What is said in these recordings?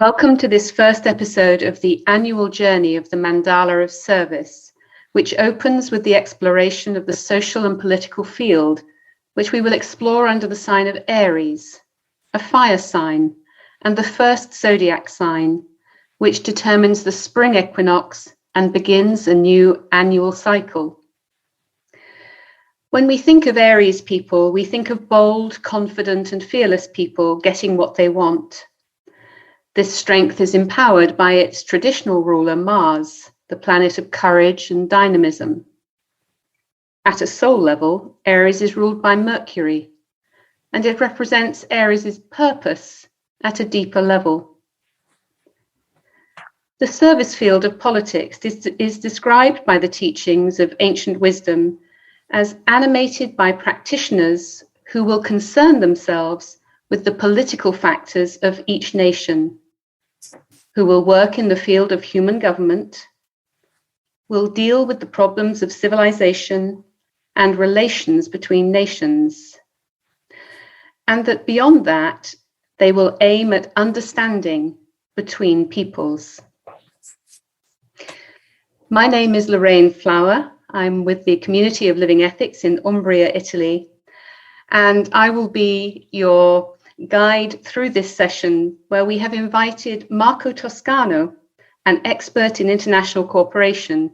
Welcome to this first episode of the annual journey of the Mandala of Service, which opens with the exploration of the social and political field, which we will explore under the sign of Aries, a fire sign, and the first zodiac sign, which determines the Spring Equinox and begins a new annual cycle. When we think of Aries people, we think of bold, confident, and fearless people getting what they want. This strength is empowered by its traditional ruler, Mars, the planet of courage and dynamism. At a soul level, Aries is ruled by Mercury, and it represents Aries' purpose at a deeper level. The service field of politics is described by the teachings of ancient wisdom as animated by practitioners who will concern themselves with the political factors of each nation, who will work in the field of human government, will deal with the problems of civilization and relations between nations, and that beyond that, they will aim at understanding between peoples. My name is Lorraine Flower. I'm with the Community of Living Ethics in Umbria, Italy, and I will be your guide through this session where we have invited Marco Toscano, an expert in international cooperation,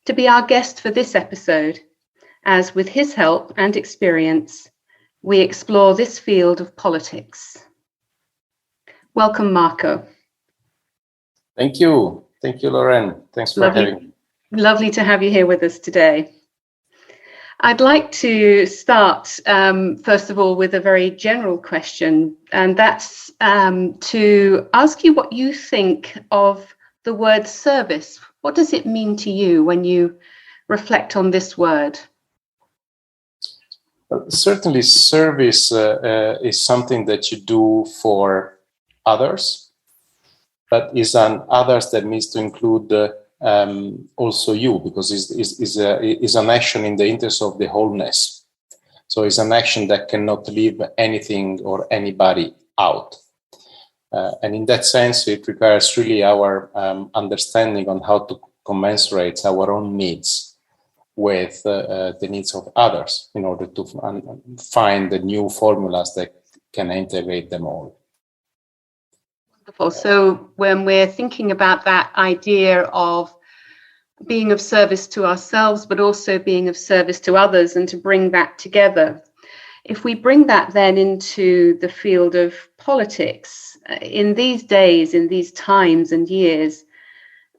to be our guest for this episode, as with his help and experience, we explore this field of politics. Welcome, Marco. Thank you. Thank you, Lorraine. Thanks for having me. Lovely to have you here with us today. I'd like to start, first of all, with a very general question, and that's to ask you what you think of the word service. What does it mean to you when you reflect on this word? Certainly, service is something that you do for others, but is an others that needs to include also you, because is an action in the interest of the wholeness. So it's an action that cannot leave anything or anybody out. And in that sense, it requires really our understanding on how to commensurate our own needs with the needs of others in order to find the new formulas that can integrate them all. Wonderful. So when we're thinking about that idea of being of service to ourselves, but also being of service to others, and to bring that together, if we bring that then into the field of politics, in these days, in these times and years,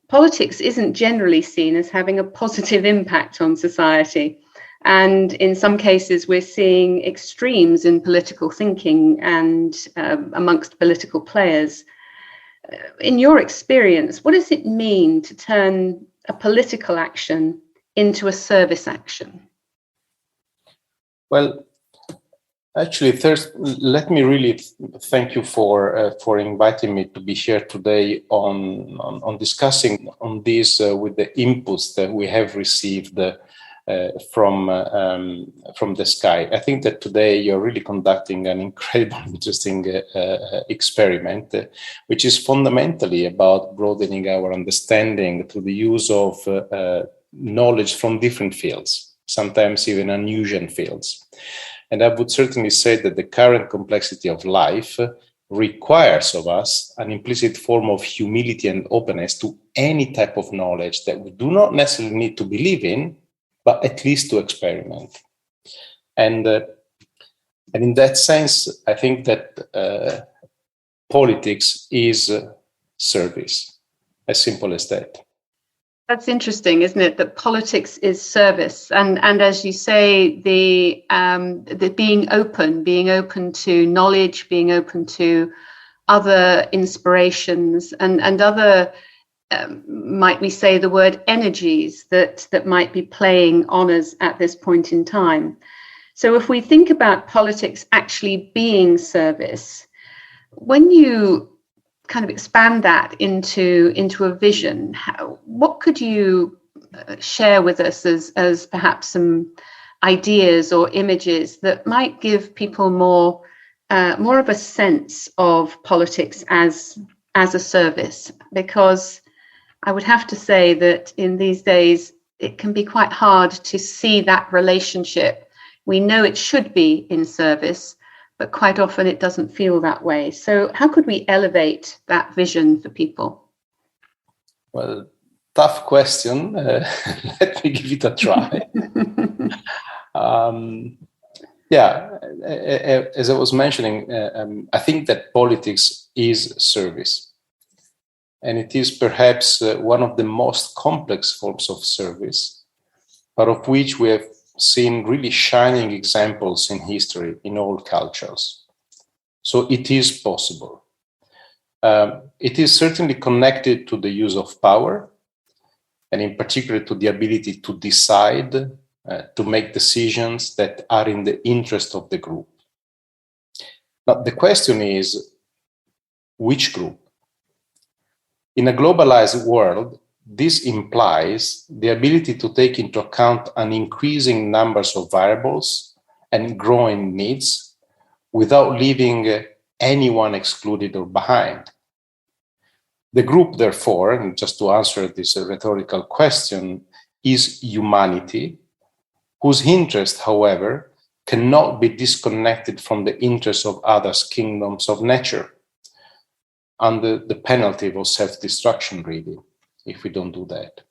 politics isn't generally seen as having a positive impact on society. And in some cases, we're seeing extremes in political thinking and amongst political players. In your experience, what does it mean to turn a political action into a service action? Well, actually, first, let me really thank you for inviting me to be here today on discussing on this with the inputs that we have received from the sky. I think that today you're really conducting an incredibly interesting experiment, which is fundamentally about broadening our understanding through the use of knowledge from different fields, sometimes even unusual fields. And I would certainly say that the current complexity of life requires of us an implicit form of humility and openness to any type of knowledge that we do not necessarily need to believe in, but at least to experiment. And in that sense, I think that politics is service, as simple as that. That's interesting, isn't it? That politics is service, and as you say, the being open to knowledge, being open to other inspirations and other. Might we say the word energies that might be playing on us at this point in time. So if we think about politics actually being service, when you kind of expand that into a vision, what could you share with us as perhaps some ideas or images that might give people more of a sense of politics as as a service? Because I would have to say that in these days, it can be quite hard to see that relationship. We know it should be in service, but quite often it doesn't feel that way. So how could we elevate that vision for people? Well, tough question. Let me give it a try. As I was mentioning, I think that politics is service. And it is perhaps one of the most complex forms of service, but of which we have seen really shining examples in history in all cultures. So it is possible. It is certainly connected to the use of power, and in particular to the ability to decide, to make decisions that are in the interest of the group. Now, the question is, which group? In a globalized world, this implies the ability to take into account an increasing numbers of variables and growing needs without leaving anyone excluded or behind. The group, therefore, and just to answer this rhetorical question, is humanity, whose interest, however, cannot be disconnected from the interests of other kingdoms of nature, under the penalty of self-destruction, really, if we don't do that.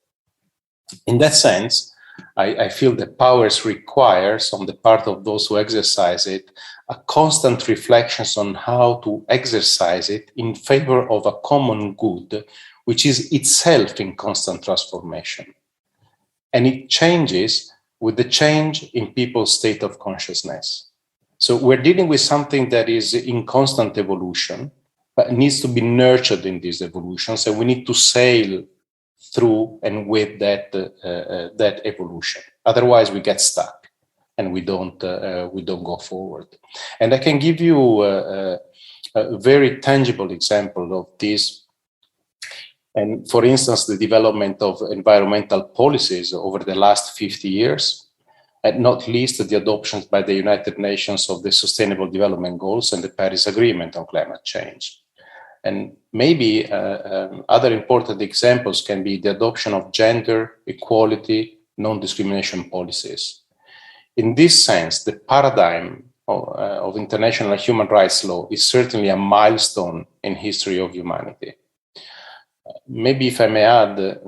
In that sense, I feel that powers requires, on the part of those who exercise it, a constant reflection on how to exercise it in favor of a common good, which is itself in constant transformation. And it changes with the change in people's state of consciousness. So we're dealing with something that is in constant evolution, but needs to be nurtured in these evolutions, and we need to sail through and with that evolution. Otherwise, we get stuck and we don't go forward. And I can give you a very tangible example of this. And for instance, the development of environmental policies over the last 50 years, and not least the adoption by the United Nations of the Sustainable Development Goals and the Paris Agreement on climate change. And maybe other important examples can be the adoption of gender equality, non-discrimination policies. In this sense, the paradigm of international human rights law is certainly a milestone in history of humanity. Maybe if I may add,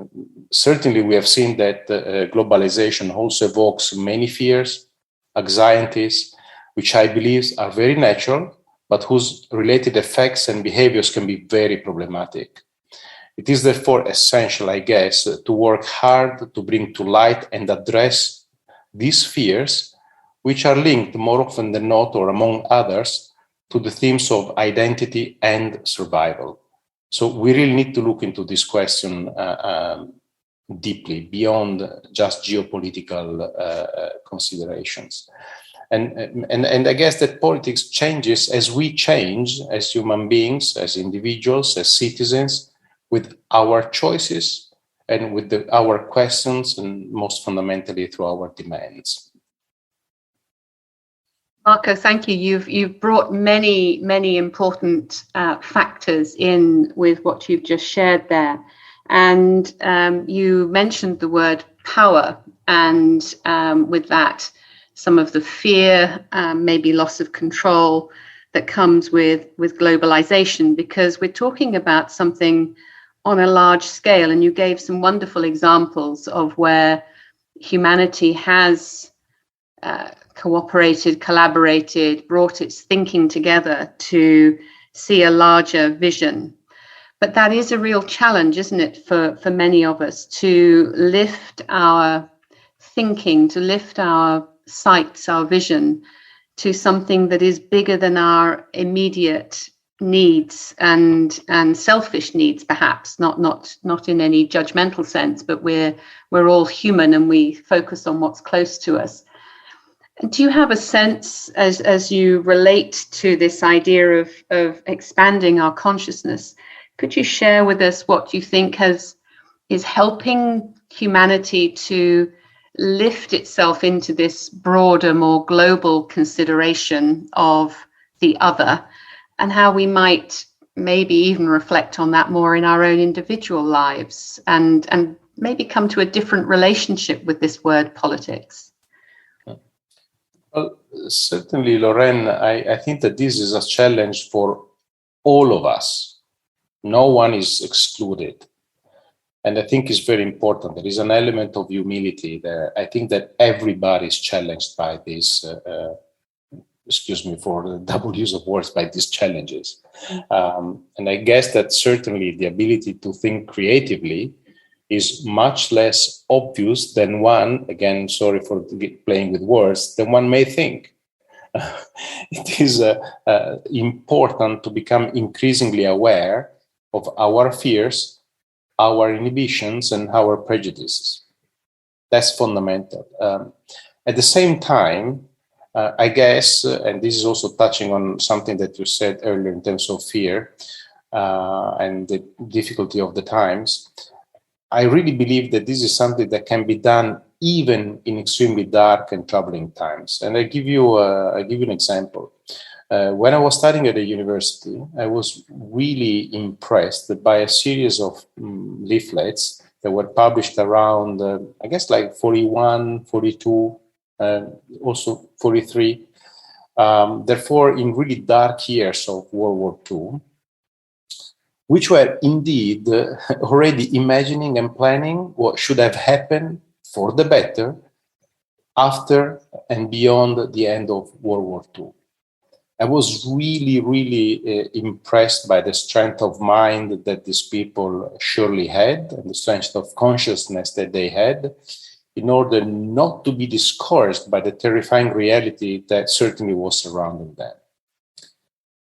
certainly we have seen that globalization also evokes many fears, anxieties, which I believe are very natural, but whose related effects and behaviors can be very problematic. It is therefore essential, I guess, to work hard to bring to light and address these fears, which are linked more often than not, or among others, to the themes of identity and survival. So we really need to look into this question deeply, beyond just geopolitical considerations. And I guess that politics changes as we change as human beings, as individuals, as citizens, with our choices and with our questions, and most fundamentally through our demands. Marco, thank you. You've brought many important factors in with what you've just shared there. And you mentioned the word power, and with that, some of the fear, maybe loss of control that comes with globalization, because we're talking about something on a large scale. And you gave some wonderful examples of where humanity has cooperated, collaborated, brought its thinking together to see a larger vision. But that is a real challenge, isn't it, for many of us, to lift our thinking, to lift our sights, our vision, to something that is bigger than our immediate needs and selfish needs, perhaps, not in any judgmental sense, but we're all human and we focus on what's close to us. Do you have a sense, as you relate to this idea of expanding our consciousness, could you share with us what you think is helping humanity to lift itself into this broader, more global consideration of the other, and how we might maybe even reflect on that more in our own individual lives, and maybe come to a different relationship with this word politics. Well, certainly, Lorraine, I think that this is a challenge for all of us. No one is excluded. And I think it's very important. There is an element of humility there. I think that everybody is challenged by this, excuse me for the double use of words, by these challenges. And I guess that certainly the ability to think creatively is much less obvious than one, again, sorry for playing with words, than one may think. It is important to become increasingly aware of our fears, our inhibitions, and our prejudices. That's fundamental. At the same time, I guess, and this is also touching on something that you said earlier in terms of fear and the difficulty of the times, I really believe that this is something that can be done even in extremely dark and troubling times. And I give you an example. When I was studying at a university, I was really impressed by a series of leaflets that were published around, I guess, like 41, 42, also 43. Therefore, in really dark years of World War II, which were indeed already imagining and planning what should have happened for the better after and beyond the end of World War II. I was really, really impressed by the strength of mind that these people surely had and the strength of consciousness that they had in order not to be discouraged by the terrifying reality that certainly was surrounding them.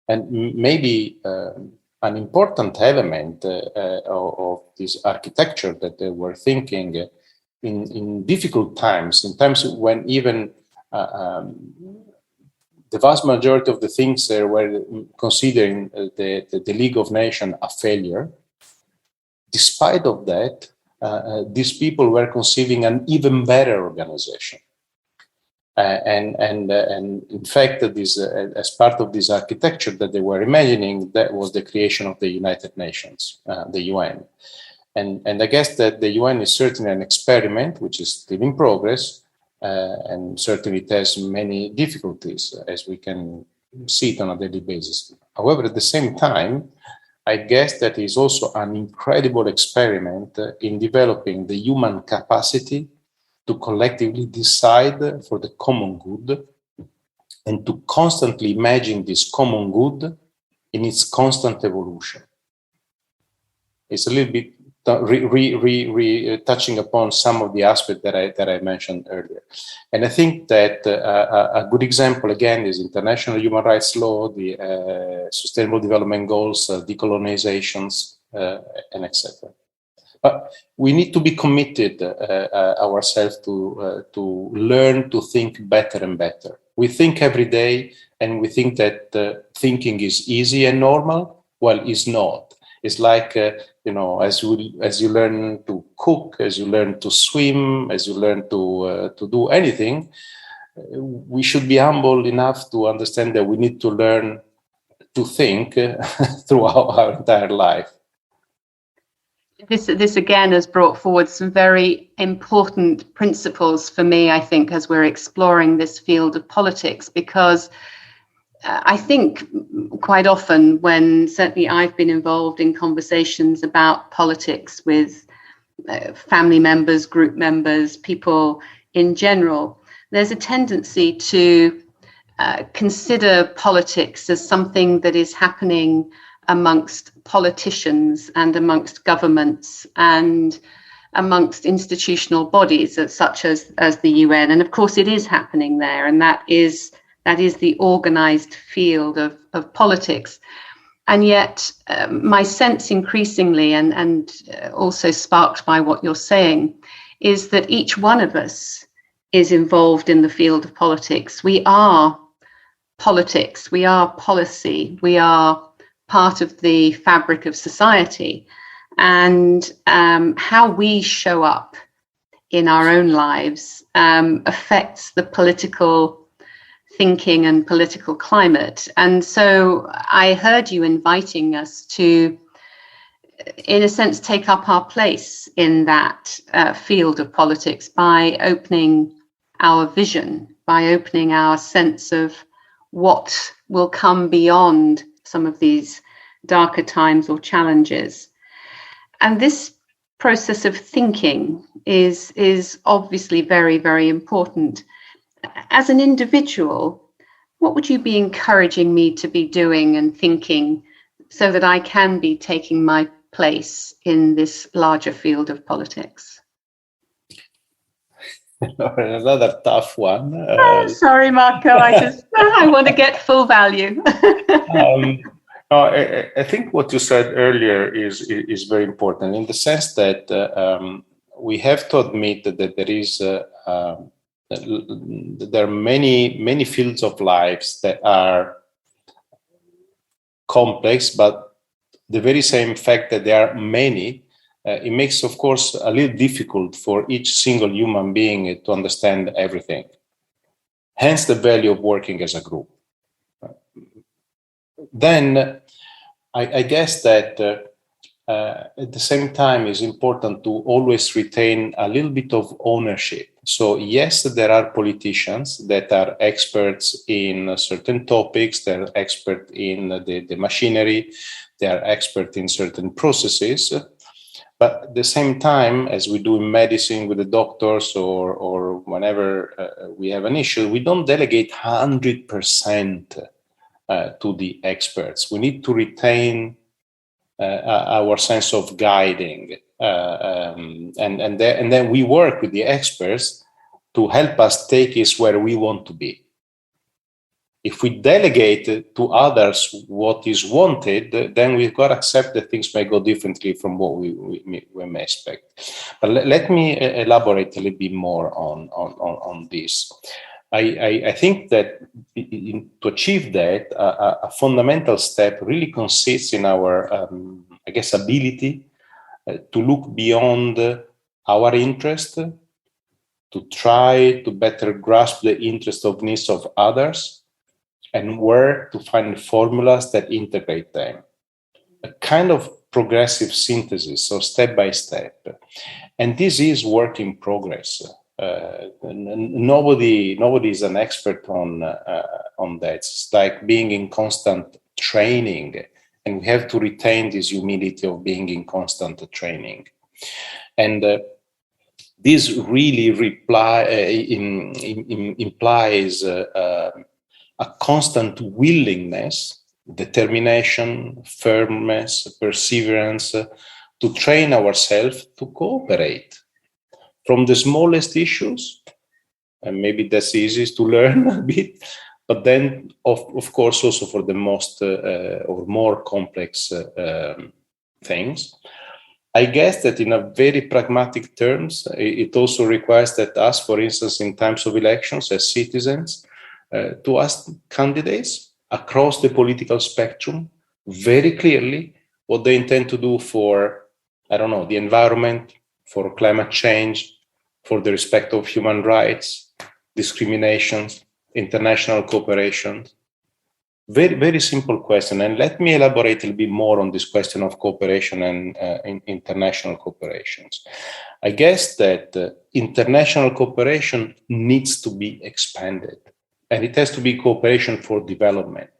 And maybe an important element of this architecture that they were thinking in difficult times, in times when even the vast majority of the things they were considering the League of Nations a failure. Despite of that, these people were conceiving an even better organization. And in fact, this, as part of this architecture that they were imagining, that was the creation of the United Nations, the UN. And I guess that the UN is certainly an experiment which is still in progress, and certainly it has many difficulties, as we can see it on a daily basis. However, at the same time, I guess that is also an incredible experiment in developing the human capacity to collectively decide for the common good and to constantly imagine this common good in its constant evolution. It's a little bit touching upon some of the aspects that I mentioned earlier. And I think that a good example, again, is international human rights law, the Sustainable Development Goals, decolonizations, and etc. But we need to be committed ourselves to learn to think better and better. We think every day, and we think that thinking is easy and normal. Well, it's not. It's like, as you learn to cook, as you learn to swim, as you learn to do anything, we should be humble enough to understand that we need to learn to think throughout our entire life. This again has brought forward some very important principles for me, I think, as we're exploring this field of politics, because I think quite often when certainly I've been involved in conversations about politics with family members, group members, people in general, there's a tendency to consider politics as something that is happening amongst politicians and amongst governments and amongst institutional bodies such as the UN. And of course it is happening there, and that is the organized field of politics. And yet my sense increasingly, and also sparked by what you're saying, is that each one of us is involved in the field of politics. We are politics, we are policy, we are part of the fabric of society. And how we show up in our own lives affects the political thinking and political climate. And so I heard you inviting us to, in a sense, take up our place in that field of politics by opening our vision, by opening our sense of what will come beyond some of these darker times or challenges. And this process of thinking is obviously very, very important. As an individual, what would you be encouraging me to be doing and thinking so that I can be taking my place in this larger field of politics? Another tough one. Sorry, Marco, I want to get full value. I think what you said earlier is very important in the sense that we have to admit that there are many fields of lives that are complex, but the very same fact that there are many, it makes, of course, a little difficult for each single human being to understand everything. Hence the value of working as a group. Then I guess that at the same time it's important to always retain a little bit of ownership. So yes, there are politicians that are experts in certain topics, they're expert in the machinery, they are expert in certain processes. But at the same time, as we do in medicine with the doctors or whenever we have an issue, we don't delegate 100% to the experts. We need to retain our sense of guiding, and then we work with the experts to help us take us where we want to be. If we delegate to others what is wanted, then we've got to accept that things may go differently from what we may expect. But let me elaborate a little bit more on this. I think that to achieve that, a fundamental step really consists in our, ability to look beyond our interest, to try to better grasp the interest of needs of others, and work to find formulas that integrate them. A kind of progressive synthesis, so step by step. And this is work in progress. Nobody is an expert on that. It's like being in constant training, and we have to retain this humility of being in constant training. And this really implies a constant willingness, determination, firmness, perseverance to train ourselves to cooperate. From the smallest issues, and maybe that's easiest to learn a bit, but then of course also for the most or more complex things. I guess that in a very pragmatic terms, it also requires that us, for instance, in times of elections as citizens, to ask candidates across the political spectrum very clearly what they intend to do for, the environment, for climate change, for the respect of human rights, discriminations, international cooperation. Very, very simple question. And let me elaborate a little bit more on this question of cooperation and international cooperations. I guess that international cooperation needs to be expanded, and it has to be cooperation for development.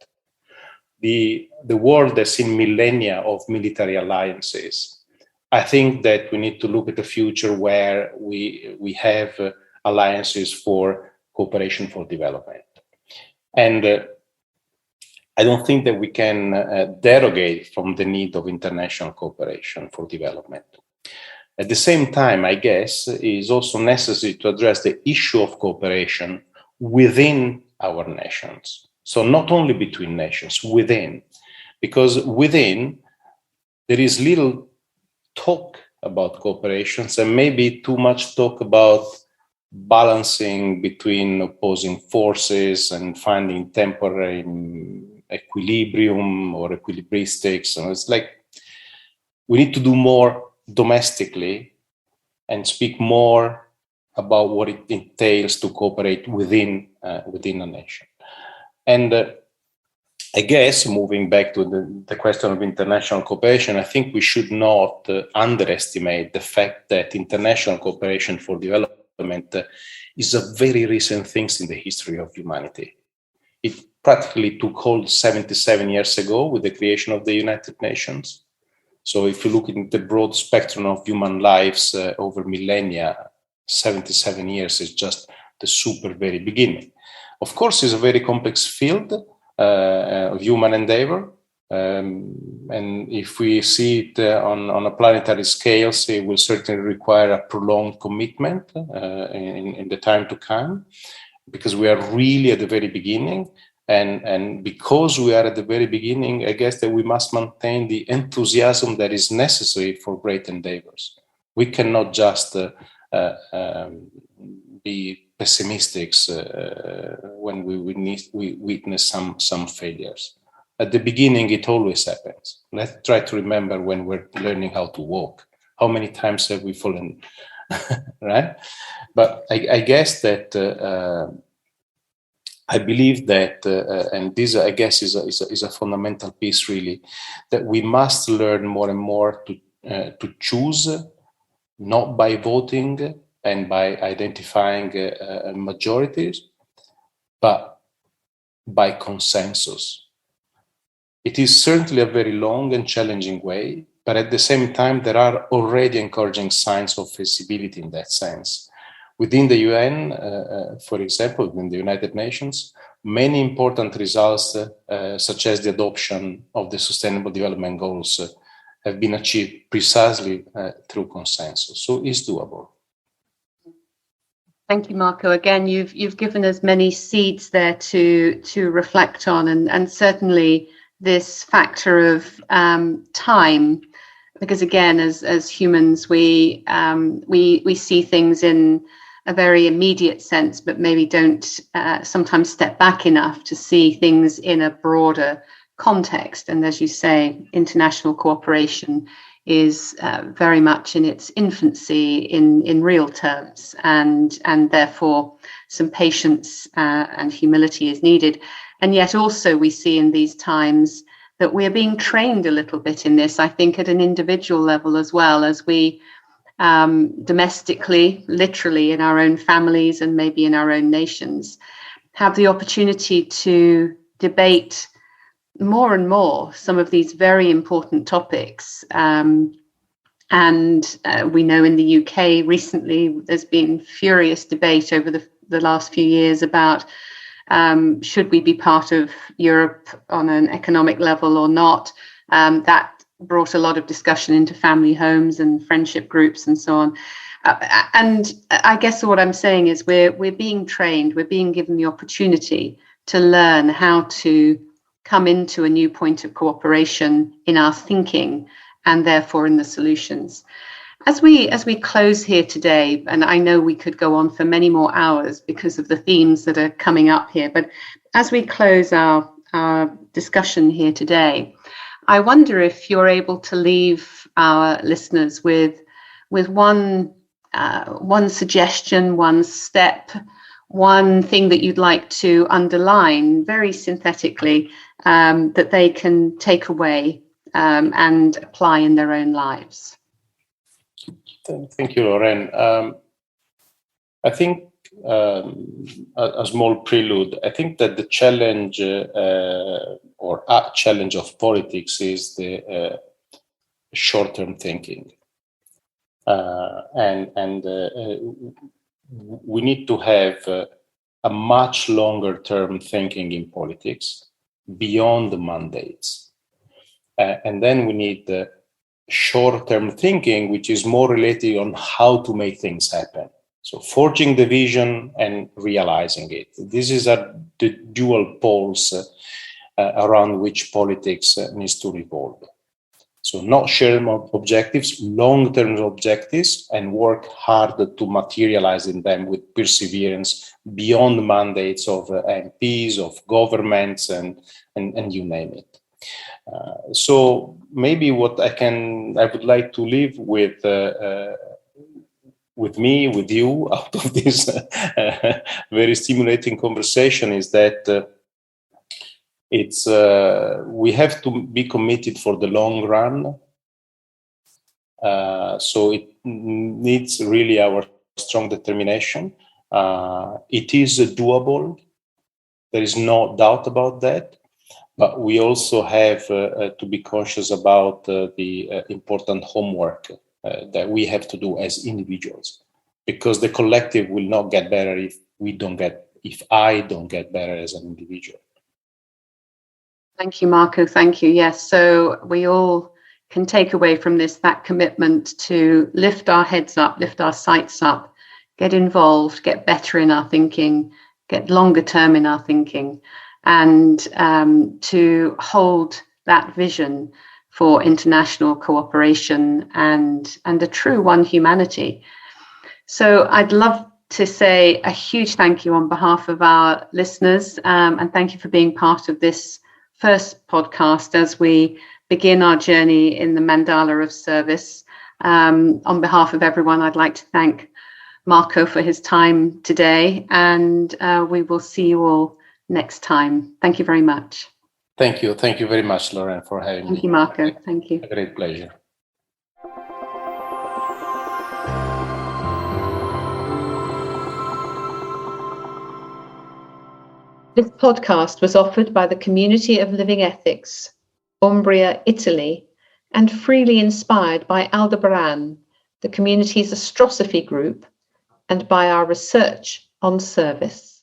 The world has seen millennia of military alliances. I think that we need to look at the future where we have alliances for cooperation for development. And I don't think that we can derogate from the need of international cooperation for development. At the same time, I guess, it is also necessary to address the issue of cooperation within our nations. So not only between nations, within. Because within, there is little talk about cooperations and maybe too much talk about balancing between opposing forces and finding temporary equilibrium or equilibristics. And it's like we need to do more domestically and speak more about what it entails to cooperate within a nation. And I guess, moving back to the question of international cooperation, I think we should not underestimate the fact that international cooperation for development is a very recent thing in the history of humanity. It practically took hold 77 years ago with the creation of the United Nations. So if you look at the broad spectrum of human lives over millennia, 77 years is just the super very beginning. Of course, it's a very complex field of human endeavor. And if we see it on a planetary scale, it will certainly require a prolonged commitment in the time to come, because we are really at the very beginning. And because we are at the very beginning, I guess that we must maintain the enthusiasm that is necessary for great endeavors. We cannot just be pessimistic when we witness some failures. At the beginning, it always happens. Let's try to remember when we're learning how to walk. How many times have we fallen, right? But I guess that I believe that, and this, I guess, is a fundamental piece, really, that we must learn more and more to choose, not by voting and by identifying majorities, but by consensus. It is certainly a very long and challenging way, but at the same time, there are already encouraging signs of feasibility in that sense. Within the UN, for example, within the United Nations, many important results, such as the adoption of the Sustainable Development Goals, have been achieved precisely through consensus. So it's doable. Thank you, Marco. Again, you've given us many seeds there to reflect on, and certainly this factor of time, because again, as humans, we see things in a very immediate sense, but maybe don't sometimes step back enough to see things in a broader context. And as you say, international cooperation is very much in its infancy in real terms, and therefore some patience and humility is needed. And yet also we see in these times that we're being trained a little bit in this, I think, at an individual level as well, as we domestically, literally in our own families and maybe in our own nations, have the opportunity to debate more and more some of these very important topics. And we know in the UK recently there's been furious debate over the last few years about should we be part of Europe on an economic level or not. That brought a lot of discussion into family homes and friendship groups and so on. And I guess what I'm saying is we're being trained, we're being given the opportunity to learn how to come into a new point of cooperation in our thinking and therefore in the solutions. As we close here today, and I know we could go on for many more hours because of the themes that are coming up here, but as we close our discussion here today, I wonder if you're able to leave our listeners with one suggestion, one step, one thing that you'd like to underline very synthetically, that they can take away and apply in their own lives. Thank you, Lorraine. I think a small prelude. I think that the challenge or a challenge of politics is the short-term thinking, and we need to have a much longer-term thinking in politics beyond the mandates, and then we need the short-term thinking, which is more related on how to make things happen. So forging the vision and realizing it. This is the dual poles around which politics needs to revolve. So not short-term objectives, long-term objectives, and work hard to materialize in them with perseverance beyond the mandates of MPs, of governments, and you name it. So maybe what I would like to leave with you out of this very stimulating conversation is that It's we have to be committed for the long run. So it needs really our strong determination. It is doable. There is no doubt about that. But we also have to be conscious about the important homework that we have to do as individuals, because the collective will not get better if I don't get better as an individual. Thank you, Marco. Thank you. Yes. So we all can take away from this that commitment to lift our heads up, lift our sights up, get involved, get better in our thinking, get longer term in our thinking, and to hold that vision for international cooperation and a true one humanity. So I'd love to say a huge thank you on behalf of our listeners, and thank you for being part of this first podcast as we begin our journey in the Mandala of Service. On behalf of everyone, I'd like to thank Marco for his time today, and we will see you all next time. Thank you very much. Thank you. Thank you very much, Lorraine, for having me. Thank you, Marco. Thank you. A great pleasure. This podcast was offered by the Community of Living Ethics, Umbria, Italy, and freely inspired by Aldebaran, the community's Astrosophy group, and by our research on service.